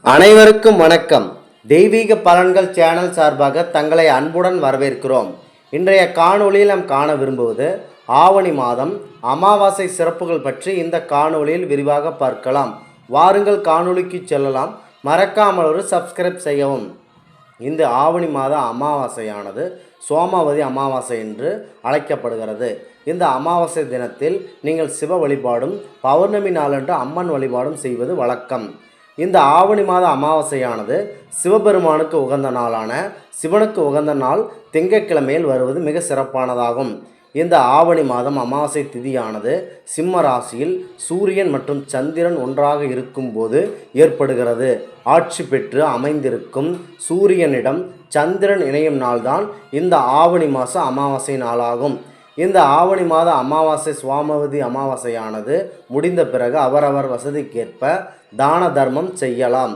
அனைவருக்கும் வணக்கம். தெய்வீக பலன்கள் சேனல் சார்பாக தங்களை அன்புடன் வரவேற்கிறோம். இன்றைய காணொளியில் நாம் காண விரும்புவது ஆவணி மாதம் அமாவாசை சிறப்புகள் பற்றி இந்த காணொளியில் விரிவாக பார்க்கலாம். வாருங்கள் காணொளிக்கு செல்லலாம். மறக்காமல் ஒரு சப்ஸ்கிரைப் செய்யவும். இந்த ஆவணி மாத அமாவாசையானது சோமவதி அமாவாசை என்று அழைக்கப்படுகிறது. இந்த அமாவாசை தினத்தில் நீங்கள் சிவ வழிபாடும் பௌர்ணமி நாளன்று அம்மன் வழிபாடும் செய்வது வழக்கம். இந்த ஆவணி மாத அமாவாசையானது சிவபெருமானுக்கு உகந்த நாளான சிவனுக்கு உகந்த நாள் திங்கட்கிழமையில் வருவது மிக சிறப்பானதாகும். இந்த ஆவணி மாதம் அமாவாசை திதியானது சிம்ம ராசியில் சூரியன் மற்றும் சந்திரன் ஒன்றாக இருக்கும்போது ஏற்படுகிறது. ஆட்சி பெற்று அமைந்திருக்கும் சூரியனிடம் சந்திரன் இணையும் நாள்தான் இந்த ஆவணி மாத அமாவாசை நாளாகும். இந்த ஆவணி மாத அமாவாசை சுவாமவதி அமாவாசையானது முடிந்த பிறகு அவரவர் வசதிக்கேற்ப தான தர்மம் செய்யலாம்.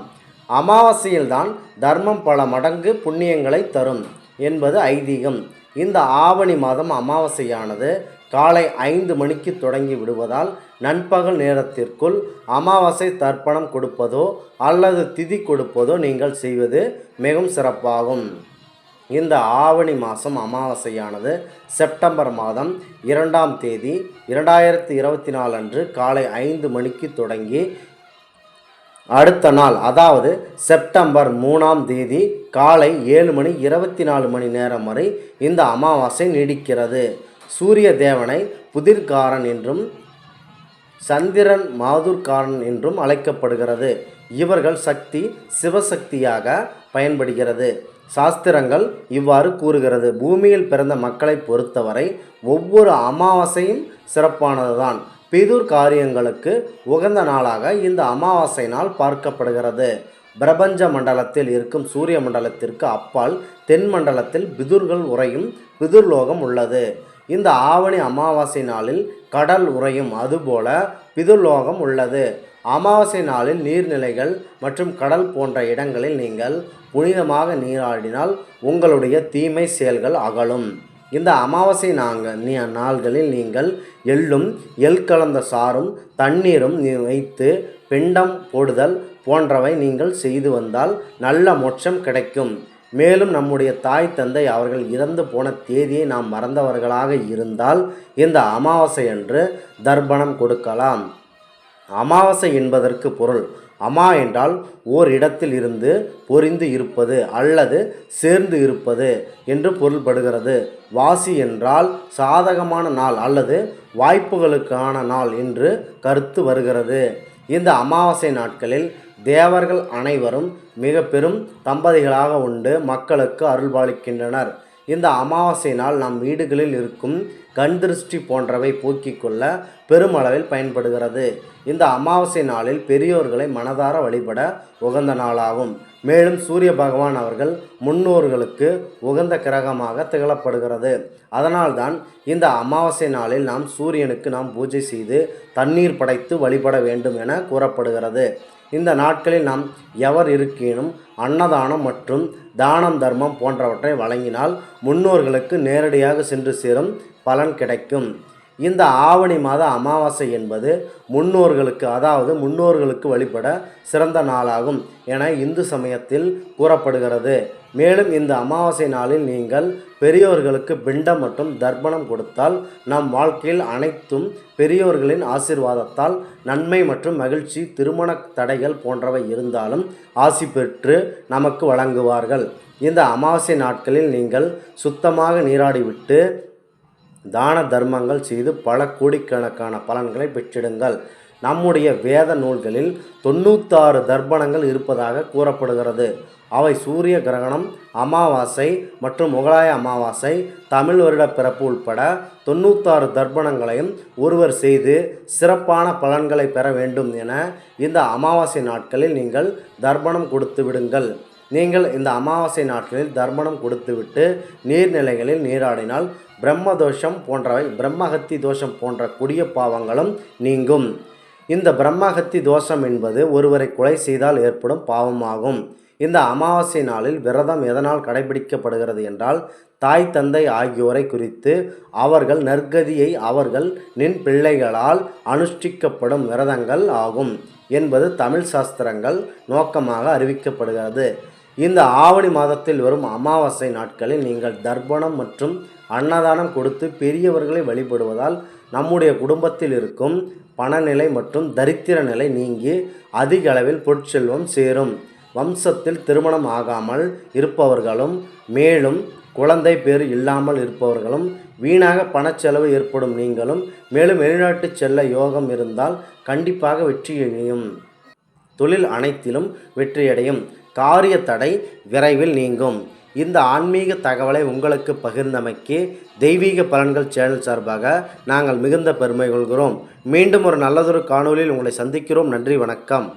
அமாவாசையில்தான் தர்மம் பல மடங்கு புண்ணியங்களை தரும் என்பது ஐதீகம். இந்த ஆவணி மாதம் அமாவாசையானது காலை 5 மணிக்கு தொடங்கி விடுவதால் நண்பகல் நேரத்திற்குள் அமாவாசை தர்ப்பணம் கொடுப்பதோ அல்லது திதி கொடுப்பதோ நீங்கள் செய்வது மிகவும் சிறப்பாகும். இந்த ஆவணி மாதம் அமாவாசையானது செப்டம்பர் மாதம் 2ஆம் தேதி 2024 அன்று காலை 5 மணிக்கு தொடங்கி அடுத்த நாள் அதாவது செப்டம்பர் 3ஆம் தேதி காலை 7 மணி 24 மணி நேரம் வரை இந்த அமாவாசை நீடிக்கிறது. சூரிய தேவனை புதிர்காரன் என்றும் சந்திரன் மாதுர்காரன் என்றும் அழைக்கப்படுகிறது. இவர்கள் சக்தி சிவசக்தியாக பயன்படுகிறது. சாஸ்திரங்கள் இவ்வாறு கூறுகிறது. பூமியில் பிறந்த மக்களை பொறுத்தவரை ஒவ்வொரு அமாவாசையும் சிறப்பானதுதான். பிதுர் காரியங்களுக்கு உகந்த நாளாக இந்த அமாவாசை நாள் பார்க்கப்படுகிறது. பிரபஞ்ச மண்டலத்தில் இருக்கும் சூரிய மண்டலத்திற்கு அப்பால் தென் மண்டலத்தில் பிதுர்கள் உறையும் பிதுர்லோகம் உள்ளது. இந்த ஆவணி அமாவாசை நாளில் கடல் உறையும் அதுபோல பிதுர்லோகம் உள்ளது. அமாவாசை நாளில் நீர்நிலைகள் மற்றும் கடல் போன்ற இடங்களில் நீங்கள் புனிதமாக நீராடினால் உங்களுடைய தீமை செயல்கள் அகலும். இந்த அமாவாசை நாள்களில் நீங்கள் எள்ளும் எள் கலந்த சாறும் தண்ணீரும் வைத்து பிண்டம் போடுதல் போன்றவை நீங்கள் செய்து வந்தால் நல்ல மோட்சம் கிடைக்கும். மேலும் நம்முடைய தாய் தந்தை அவர்கள் இறந்து போன தேதியை நாம் மறந்தவர்களாக இருந்தால் இந்த அமாவாசை அன்று தர்ப்பணம் கொடுக்கலாம். அமாவாசை என்பதற்கு பொருள் அமா என்றால் ஓர் இடத்தில் இருந்து பொரிந்து இருப்பது அல்லது சேர்ந்து இருப்பது என்று பொருள்படுகிறது. வாசி என்றால் சாதகமான நாள் அல்லது வாய்ப்புகளுக்கான நாள் என்று கருத்து வருகிறது. இந்த அமாவாசை நாட்களில் தேவர்கள் அனைவரும் மிக பெரும் தம்பதிகளாக உண்டு மக்களுக்கு அருள்பாலிக்கின்றனர். இந்த அமாவாசை நாள் நம் வீடுகளில் இருக்கும் கண் திருஷ்டி போன்றவை போக்கிக் கொள்ள பெருமளவில் பயன்படுகிறது. இந்த அமாவாசை நாளில் பெரியோர்களை மனதார வழிபட உகந்த நாளாகும். மேலும் சூரிய பகவான் அவர்கள் முன்னோர்களுக்கு உகந்த கிரகமாக திகழப்படுகிறது. அதனால்தான் இந்த அமாவாசை நாளில் நாம் சூரியனுக்கு நாம் பூஜை செய்து தண்ணீர் படைத்து வழிபட வேண்டும் என கூறப்படுகிறது. இந்த நாட்களில் நாம் எவர் இருக்கினும் அன்னதானம் மற்றும் தானம் தர்மம் போன்றவற்றை வழங்கினால் முன்னோர்களுக்கு நேரடியாக சென்று சேரும் பலன் கிடைக்கும். இந்த ஆவணி மாத அமாவாசை என்பது முன்னோர்களுக்கு வழிபட சிறந்த நாளாகும் என இந்து சமயத்தில் கூறப்படுகிறது. மேலும் இந்த அமாவாசை நாளில் நீங்கள் பெரியோர்களுக்கு பிண்டம் மற்றும் தர்ப்பணம் கொடுத்தால் நம் வாழ்க்கையில் அனைத்தும் பெரியோர்களின் ஆசீர்வாதத்தால் நன்மை மற்றும் மகிழ்ச்சி, திருமண தடைகள் போன்றவை இருந்தாலும் ஆசி பெற்று நமக்கு வழங்குவார்கள். இந்த அமாவாசை நாட்களில் நீங்கள் சுத்தமாக நீராடிவிட்டு தான தர்மங்கள் செய்து பல கோடிக்கணக்கான பலன்களை பெற்றிடுங்கள். நம்முடைய வேத நூல்களில் 96 தர்ப்பணங்கள் இருப்பதாக கூறப்படுகிறது. அவை சூரிய கிரகணம், அமாவாசை மற்றும் முகலாய அமாவாசை, தமிழ் வருட பிறப்பு உட்பட 96 தர்ப்பணங்களையும் ஒருவர் செய்து சிறப்பான பலன்களை பெற வேண்டும் என இந்த அமாவாசை நாட்களில் நீங்கள் தர்ப்பணம் கொடுத்து விடுங்கள். நீங்கள் இந்த அமாவாசை நாட்களில் தர்ப்பணம் கொடுத்துவிட்டு நீர்நிலைகளில் நீராடினால் பிரம்மஹத்தி தோஷம் போன்ற கொடிய பாவங்களும் நீங்கும். இந்த பிரம்மஹத்தி தோஷம் என்பது ஒருவரை கொலை செய்தால் ஏற்படும் பாவமாகும். இந்த அமாவாசை நாளில் விரதம் எதனால் கடைபிடிக்கப்படுகிறது என்றால் தாய் தந்தை ஆகியோரை குறித்து அவர்கள் நற்கதியை அவர்கள் நின் பிள்ளைகளால் அனுஷ்டிக்கப்படும் விரதங்கள் ஆகும். என்பது தமிழ் சாஸ்திரங்கள் நோக்கமாக அறிவிக்கப்படுகிறது. இந்த ஆவணி மாதத்தில் வரும் அமாவாசை நாட்களில் நீங்கள் தர்ப்பணம் மற்றும் அன்னதானம் கொடுத்து பெரியவர்களை வழிபடுவதால் நம்முடைய குடும்பத்தில் இருக்கும் பணநிலை மற்றும் தரித்திர நிலை நீங்கி அதிக அளவில் பொற்செல்வம் சேரும். வம்சத்தில் திருமணம் ஆகாமல் இருப்பவர்களும் மேலும் குழந்தை பேறு இல்லாமல் இருப்பவர்களும் வீணாக பணச்செலவு ஏற்படும் நீங்களும் மேலும் வெளிநாட்டு செல்ல யோகம் இருந்தால் கண்டிப்பாக வெற்றியடையும். தொழில் அனைத்திலும் வெற்றியடையும். காரிய தடை விரைவில் நீங்கும். இந்த ஆன்மீக தகவலை உங்களுக்கு பகிர்ந்தமைக்கு தெய்வீக பலன்கள் சேனல் சார்பாக நாங்கள் மிகுந்த பெருமை கொள்கிறோம். மீண்டும் ஒரு நல்லதொரு காணொளியில் உங்களை சந்திக்கிறோம். நன்றி, வணக்கம்.